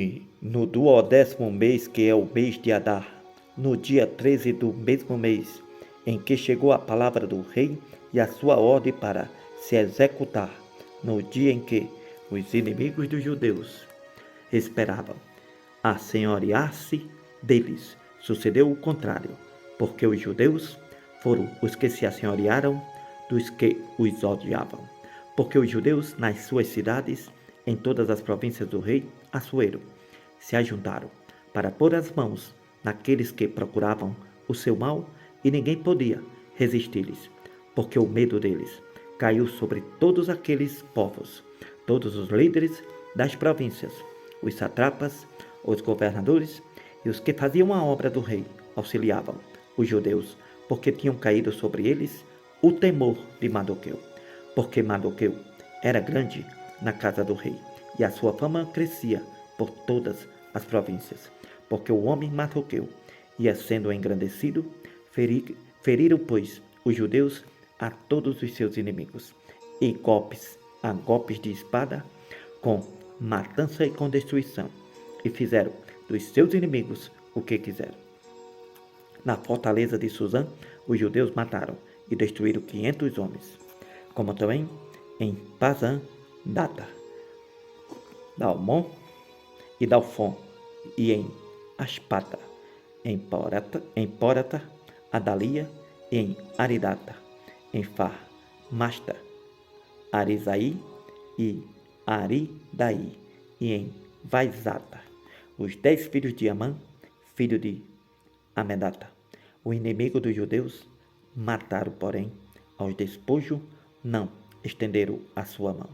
E no 12º mês, que é o mês de Adar, no dia 13 do mesmo mês, em que chegou a palavra do rei e a sua ordem para se executar, no dia em que os inimigos dos judeus esperavam assenhorear-se deles, sucedeu o contrário, porque os judeus foram os que se assenhorearam dos que os odiavam. Porque os judeus, nas suas cidades, em todas as províncias do rei Assuero, se ajuntaram para pôr as mãos naqueles que procuravam o seu mal, e ninguém podia resistir-lhes, porque o medo deles caiu sobre todos aqueles povos, todos os líderes das províncias, os satrapas, os governadores e os que faziam a obra do rei auxiliavam os judeus, porque tinham caído sobre eles o temor de Mardoqueu, porque Mardoqueu era grande na casa do rei, e a sua fama crescia por todas as províncias, porque o homem Mardoqueu ia sendo engrandecido. Feriram, pois, os judeus a todos os seus inimigos, e golpes a golpes de espada, com matança e com destruição, e fizeram dos seus inimigos o que quiseram. Na fortaleza de Suzã, os judeus mataram e destruíram 500 homens, como também em Pazã, Data, Dalmon e Dalfon, e em Aspata, em Pórata, Adalia, e em Aridata, em Far, Masta, Arisaí e Aridaí, e em Vaizata, os 10 filhos de Amã, filho de Amedata, o inimigo dos judeus, mataram, porém, aos despojos não estenderam a sua mão.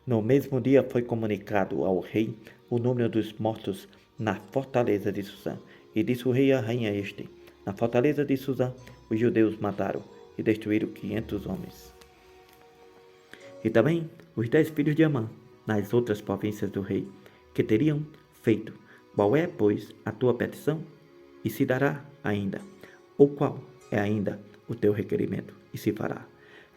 No mesmo dia foi comunicado ao rei o número dos mortos na fortaleza de Suzã, e disse o rei à rainha Este: na fortaleza de Suzã os judeus mataram e destruíram 500 homens. E também os 10 filhos de Amã nas outras províncias do rei, que teriam feito. Qual é, pois, a tua petição? E se dará ainda. Ou qual é ainda o teu requerimento? E se fará.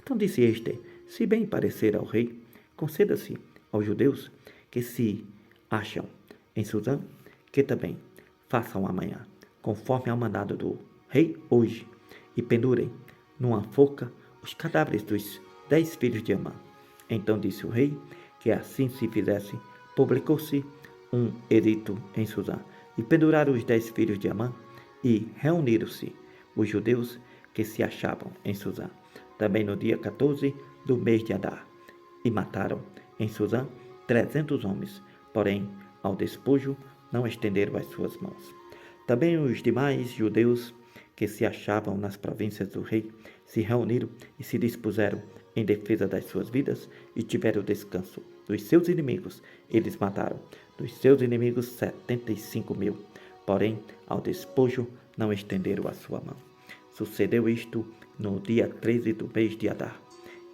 Então disse Este: se bem parecer ao rei, conceda-se aos judeus que se acham em Suzã, que também façam amanhã, conforme ao mandado do rei hoje, e pendurem numa forca os cadáveres dos 10 filhos de Amã. Então disse o rei que assim se fizesse. Publicou-se um edito em Suzã, e penduraram os 10 filhos de Amã, e reuniram-se os judeus que se achavam em Suzã, também no dia 14 do mês de Adar, e mataram em Suzã 300 homens, porém ao despojo não estenderam as suas mãos. Também os demais judeus que se achavam nas províncias do rei se reuniram e se dispuseram em defesa das suas vidas, e tiveram descanso dos seus inimigos. Eles mataram dos seus inimigos 75.000, porém ao despojo não estenderam a sua mão. Sucedeu isto no dia 13 do mês de Adar,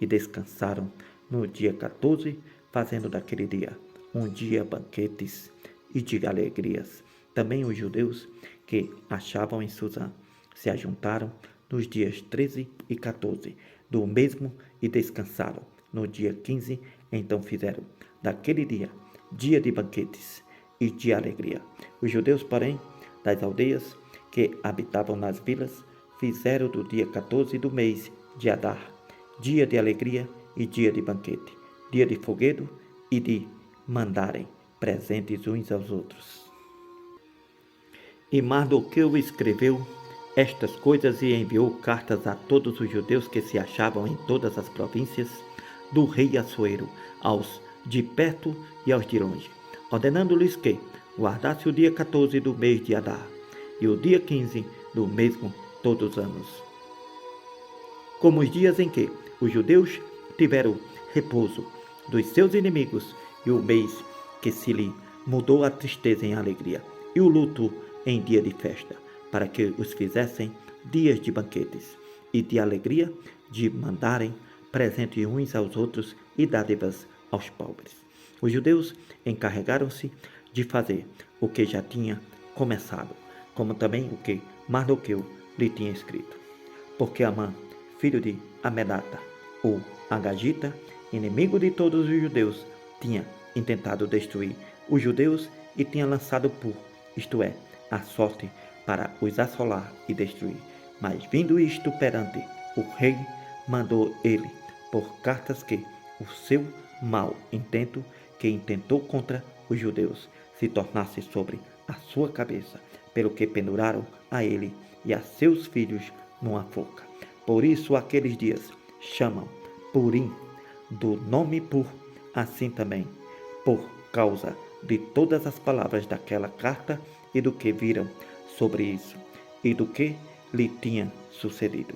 e descansaram no dia 14, fazendo daquele dia um dia banquetes e de alegrias. Também os judeus que achavam em Suzã se ajuntaram nos dias 13 e 14 do mesmo, e descansaram no dia 15. Então fizeram daquele dia dia de banquetes e de alegria. Os judeus, porém, das aldeias que habitavam nas vilas, fizeram do dia 14 do mês de Adar dia de alegria e dia de banquete, dia de fogueiro e de mandarem presentes uns aos outros. E Mardoqueu escreveu estas coisas e enviou cartas a todos os judeus que se achavam em todas as províncias do rei Assuero, aos de perto e aos de longe, ordenando-lhes que guardasse o dia 14 do mês de Adar e o dia 15 do mesmo todos os anos, como os dias em que os judeus tiveram repouso dos seus inimigos, e o mês que se lhe mudou a tristeza em alegria, e o luto em dia de festa, para que os fizessem dias de banquetes e de alegria, de mandarem presentes uns aos outros e dádivas aos pobres. Os judeus encarregaram-se de fazer o que já tinha começado, como também o que Mardoqueu lhe tinha escrito. Porque Amã, filho de Amedata, o Agagita, inimigo de todos os judeus, tinha intentado destruir os judeus e tinha lançado isto é, a sorte para os assolar e destruir. Mas vindo isto perante o rei, mandou ele por cartas que o seu mau intento que intentou contra os judeus se tornasse sobre a sua cabeça, pelo que penduraram a ele e a seus filhos numa forca. Por isso aqueles dias chamam Purim, do nome Pur, assim também, por causa de todas as palavras daquela carta e do que viram sobre isso, e do que lhe tinha sucedido.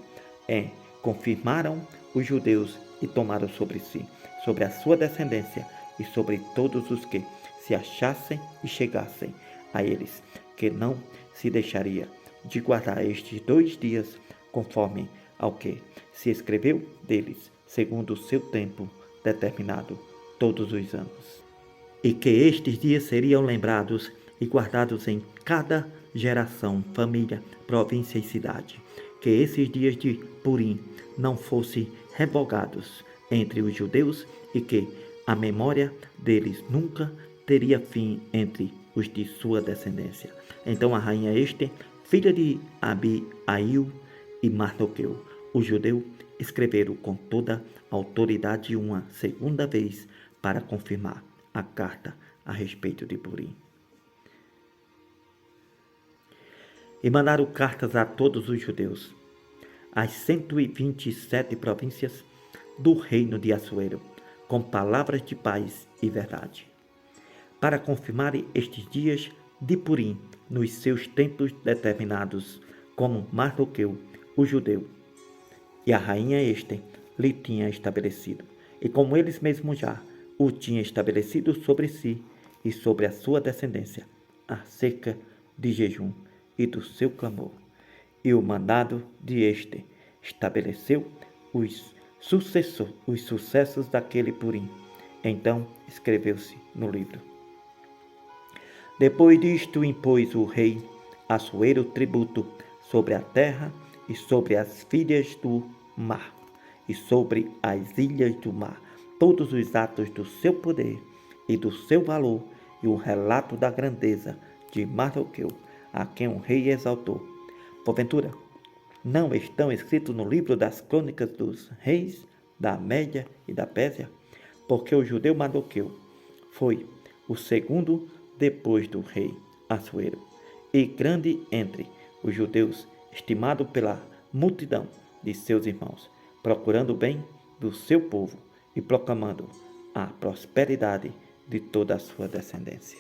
Confirmaram os judeus e tomaram sobre si, sobre a sua descendência e sobre todos os que se achassem e chegassem a eles, que não se deixaria de guardar estes 2 dias, conforme ao que se escreveu deles, segundo o seu tempo determinado, todos os anos. E que estes dias seriam lembrados e guardados em cada geração, família, província e cidade. Que esses dias de Purim não fossem revogados entre os judeus e que a memória deles nunca teria fim entre os de sua descendência. Então a rainha Ester, filha de Abiail e Mardoqueu, o judeu, escreveram com toda a autoridade uma segunda vez para confirmar a carta a respeito de Purim. E mandaram cartas a todos os judeus, às 127 províncias do reino de Assuero, com palavras de paz e verdade, para confirmarem estes dias de Purim nos seus tempos determinados, como Mardoqueu, o judeu, e a rainha Ester lhe tinha estabelecido, e como eles mesmos já o tinham estabelecido sobre si e sobre a sua descendência, acerca de jejum e do seu clamor. E o mandado de Ester estabeleceu os sucessos daquele Purim. Então escreveu-se no livro. Depois disto impôs o rei Assuero tributo sobre a terra e sobre as filhas do mar e sobre as ilhas do mar, todos os atos do seu poder e do seu valor e o relato da grandeza de Mardoqueu, a quem o rei exaltou. Porventura, não estão escritos no livro das crônicas dos reis da Média e da Pérsia? Porque o judeu Mardoqueu foi o segundo depois do rei Assuero, e grande entre os judeus, estimado pela multidão de seus irmãos, procurando o bem do seu povo e proclamando a prosperidade de toda a sua descendência.